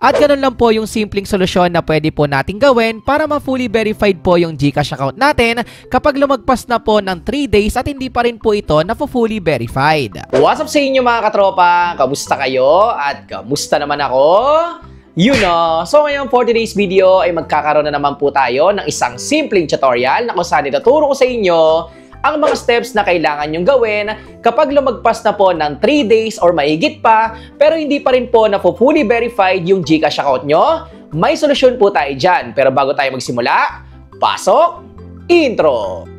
At ganun lang po yung simpleng solusyon na pwede po nating gawin para ma-fully verified po yung GCash account natin kapag lumagpas na po ng 3 days at hindi pa rin po ito na fully verified. What's up sa inyo mga katropa? Kamusta kayo? At kamusta naman ako? So ngayon for today's video ay magkakaroon na naman po tayo ng isang simpleng tutorial na kung saan ituturo ko sa inyo ang mga steps na kailangan nyong gawin kapag lumagpas na po ng 3 days or mahigit pa pero hindi pa rin po na fully verified yung GCash account nyo. May solusyon po tayo dyan. Pero bago tayo magsimula, pasok! Intro!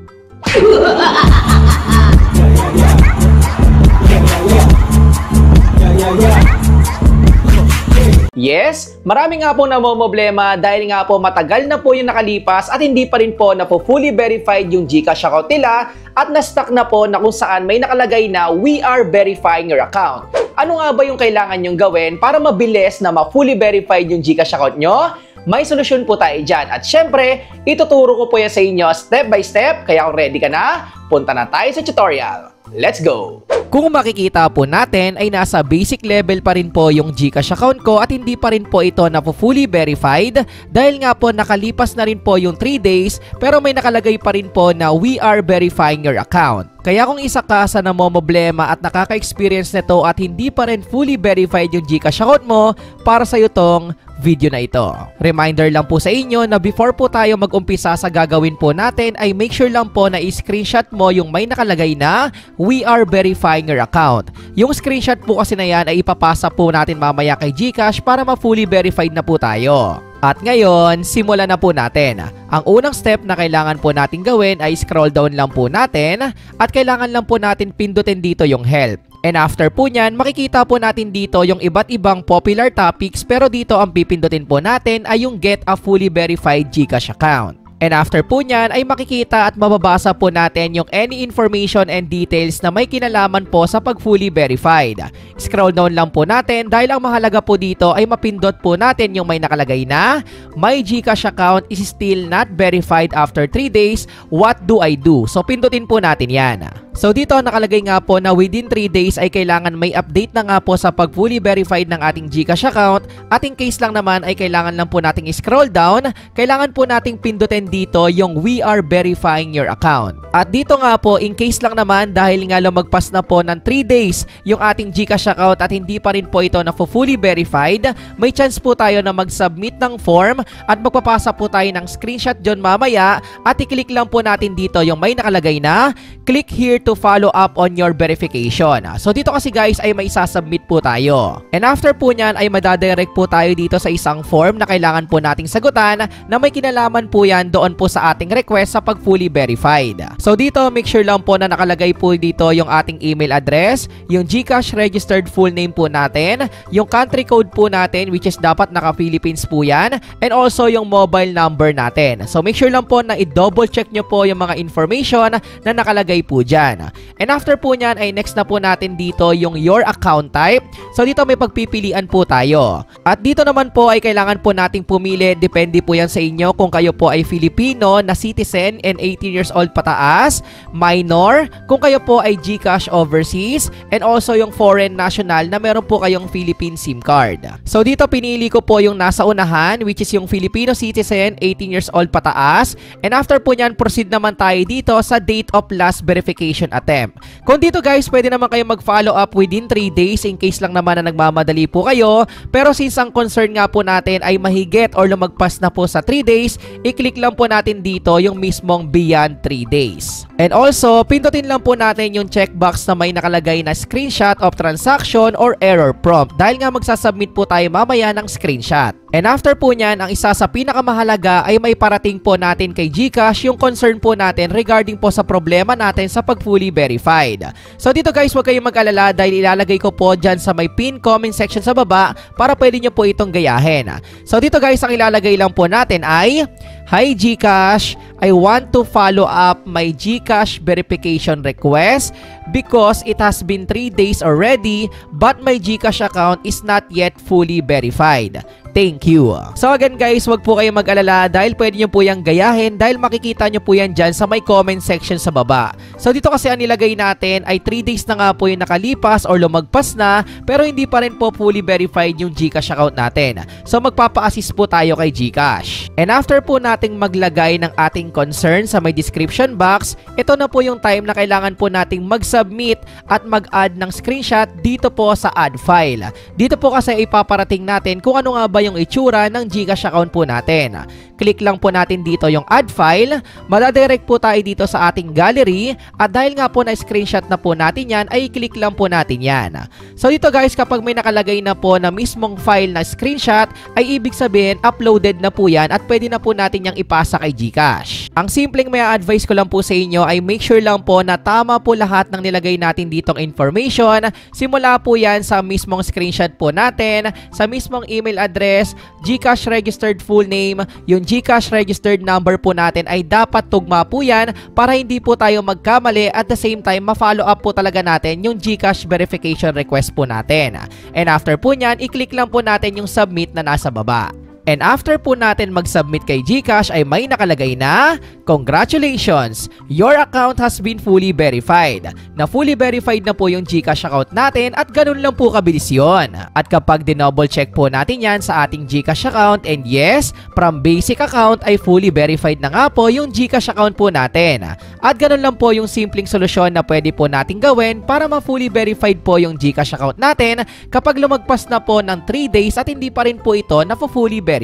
Yes, marami nga po namomroblema dahil nga po matagal na po yung nakalipas at hindi pa rin po na fully verified yung GCash account nila at na-stuck na po na kung saan may nakalagay na we are verifying your account. Ano nga ba yung kailangan nyong gawin para mabilis na ma-fully verified yung GCash account nyo? May solusyon po tayo dyan. At syempre, ituturo ko po yan sa inyo step by step. Kaya kung ready ka na, punta na tayo sa tutorial. Let's go! Kung makikita po natin ay nasa basic level pa rin po yung GCash account ko at hindi pa rin po ito na fully verified dahil nga po nakalipas na rin po yung 3 days pero may nakalagay pa rin po na we are verifying your account. Kaya kung isa ka sa namomroblema at nakaka-experience nito at hindi pa rin fully verified yung GCash account mo, para sa'yo tong video na ito. Reminder lang po sa inyo na before po tayo mag-umpisa sa gagawin po natin ay make sure lang po na i-screenshot mo yung may nakalagay na we are verifying your account. Yung screenshot po kasi na yan ay ipapasa po natin mamaya kay GCash para ma-fully verified na po tayo. At ngayon, simulan na po natin. Ang unang step na kailangan po natin gawin ay scroll down lang po natin at kailangan lang po natin pindutin dito yung help. And after po nyan, makikita po natin dito yung iba't ibang popular topics pero dito ang pipindutin po natin ay yung get a fully verified GCash account. And after po nyan ay makikita at mababasa po natin yung any information and details na may kinalaman po sa pag-fully verified. Scroll down lang po natin dahil ang mahalaga po dito ay mapindot po natin yung may nakalagay na my GCash account is still not verified after 3 days, what do I do? So pindutin po natin yan. So dito nakalagay nga po na within 3 days ay kailangan may update na nga po sa pag-fully verified ng ating GCash account at in case lang naman ay kailangan lang po nating scroll down, kailangan po nating pindutin dito yung we are verifying your account. At dito nga po in case lang naman dahil nga lumagpas na po ng 3 days yung ating GCash account at hindi pa rin po ito na fully verified, may chance po tayo na mag-submit ng form at magpapasa po tayo ng screenshot dyan mamaya at i-click lang po natin dito yung may nakalagay na click here to follow up on your verification. So dito kasi guys ay may isasubmit po tayo. And after po nyan ay madadirect po tayo dito sa isang form na kailangan po nating sagutan na may kinalaman po yan doon po sa ating request sa pag fully verified. So dito make sure lang po na nakalagay po dito yung ating email address, yung GCash registered full name po natin, yung country code po natin which is dapat naka-Philippines po yan, and also yung mobile number natin. So make sure lang po na i-double check nyo po yung mga information na nakalagay po dyan. And after po nyan ay next na po natin dito yung your account type. So dito may pagpipilian po tayo. At dito naman po ay kailangan po nating pumili, depende po yan sa inyo kung kayo po ay Filipino na citizen and 18 years old pataas, minor, kung kayo po ay GCash overseas, and also yung foreign national na meron po kayong Philippine SIM card. So dito pinili ko po yung nasa unahan which is yung Filipino citizen, 18 years old pataas, and after po nyan proceed naman tayo dito sa date of last verification attempt. Kung dito guys, pwede naman kayo mag-follow up within 3 days in case lang naman na nagmamadali po kayo. Pero since ang concern nga po natin ay mahigit or lumagpas na po sa 3 days, i-click lang po natin dito yung mismong beyond 3 days. And also, pindutin lang po natin yung checkbox na may nakalagay na screenshot of transaction or error prompt dahil nga magsasubmit po tayo mamaya ng screenshot. And after po nyan, ang isa sa pinakamahalaga ay may parating po natin kay GCash yung concern po natin regarding po sa problema natin sa pag-fully verified. So dito guys, huwag kayong mag-alala dahil ilalagay ko po dyan sa may pin comment section sa baba para pwede nyo po itong gayahin. So dito guys, ang ilalagay lang po natin ay hi GCash, I want to follow up my GCash verification request because it has been 3 days already but my GCash account is not yet fully verified. Thank you. So again guys, wag po kayong mag-alala dahil pwede nyo po yung gayahin dahil makikita nyo po yan dyan sa may comment section sa baba. So dito kasi ang nilagay natin ay 3 days na nga po yung nakalipas or lumagpas na pero hindi pa rin po fully verified yung GCash account natin. So magpapa-assist po tayo kay GCash. And after po nating maglagay ng ating concern sa may description box, ito na po yung time na kailangan po nating mag-submit at mag-add ng screenshot dito po sa add file. Dito po kasi ipaparating natin kung ano nga ba yung itsura ng GCash account po natin. Click lang po natin dito yung add file, madadirect po tayo dito sa ating gallery at dahil nga po na screenshot na po natin yan ay click lang po natin yan. So dito guys, kapag may nakalagay na po na mismong file na screenshot ay ibig sabihin uploaded na po yan at pwede na po natin yung ipasa kay GCash. Ang simpleng may advice ko lang po sa inyo ay make sure lang po na tama po lahat ng nilagay natin ditong information. Simula po yan sa mismong screenshot po natin, sa mismong email address, GCash registered full name, yung GCash registered number po natin ay dapat tugma po yan para hindi po tayo magkamali at the same time ma-follow up po talaga natin yung GCash verification request po natin. And after po nyan, i-click lang po natin yung submit na nasa baba. And after po natin mag-submit kay GCash ay may nakalagay na, congratulations! Your account has been fully verified. Na fully verified na po yung GCash account natin at ganun lang po kabilis yun. At kapag dinouble check po natin yan sa ating GCash account and yes, from basic account ay fully verified na nga po yung GCash account po natin. At ganun lang po yung simpleng solusyon na pwede po natin gawin para ma-fully verified po yung GCash account natin kapag lumagpas na po ng 3 days at hindi pa rin po ito na fully verified.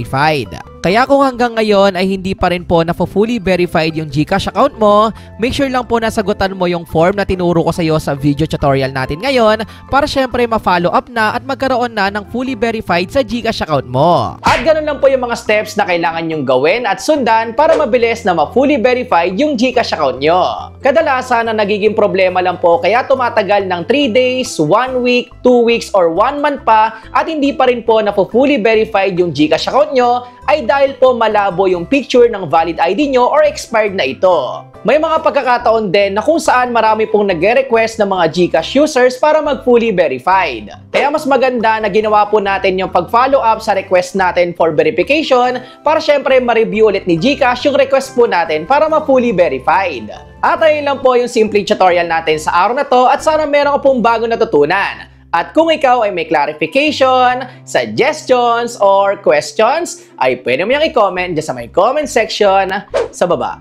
Kaya kung hanggang ngayon ay hindi pa rin po na fully verified yung GCash account mo, make sure lang po na sagutan mo yung form na tinuro ko sa iyo sa video tutorial natin ngayon para syempre ma-follow up na at magkaroon na ng fully verified sa GCash account mo. At ganun lang po yung mga steps na kailangan nyong gawin at sundan para mabilis na ma-fully verified yung GCash account nyo. Kadalasan na nagiging problema lang po kaya tumatagal ng 3 days, 1 week, 2 weeks, or 1 month pa at hindi pa rin po na fully verified yung GCash account nyo ay dahil po malabo yung picture ng valid ID nyo or expired na ito. May mga pagkakataon din na kung saan marami pong nagre-request ng mga GCash users para mag-fully verified. Kaya mas maganda na ginawa po natin yung pag-follow up sa request natin for verification para syempre ma-review ulit ni GCash yung request po natin para ma-fully verified. At ayun lang po yung simple tutorial natin sa araw na to at sana meron ko pong bago natutunan. At kung ikaw ay may clarification, suggestions, or questions, ay pwede mo yung i-comment dyan sa may comment section sa baba.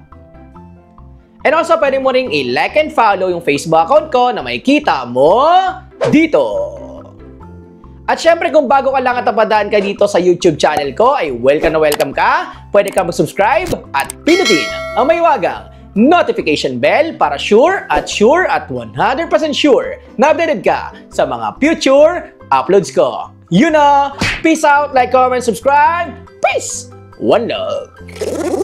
And also, pwede mo ring i-like and follow yung Facebook account ko na makikita mo dito. At syempre, kung bago ka lang at napadaan ka dito sa YouTube channel ko, ay welcome na welcome ka. Pwede ka mag-subscribe at pinutin ang may wagang notification bell para sure at 100% sure na updated ka sa mga future uploads ko. You know, peace out, like, comment, subscribe. Peace! One love!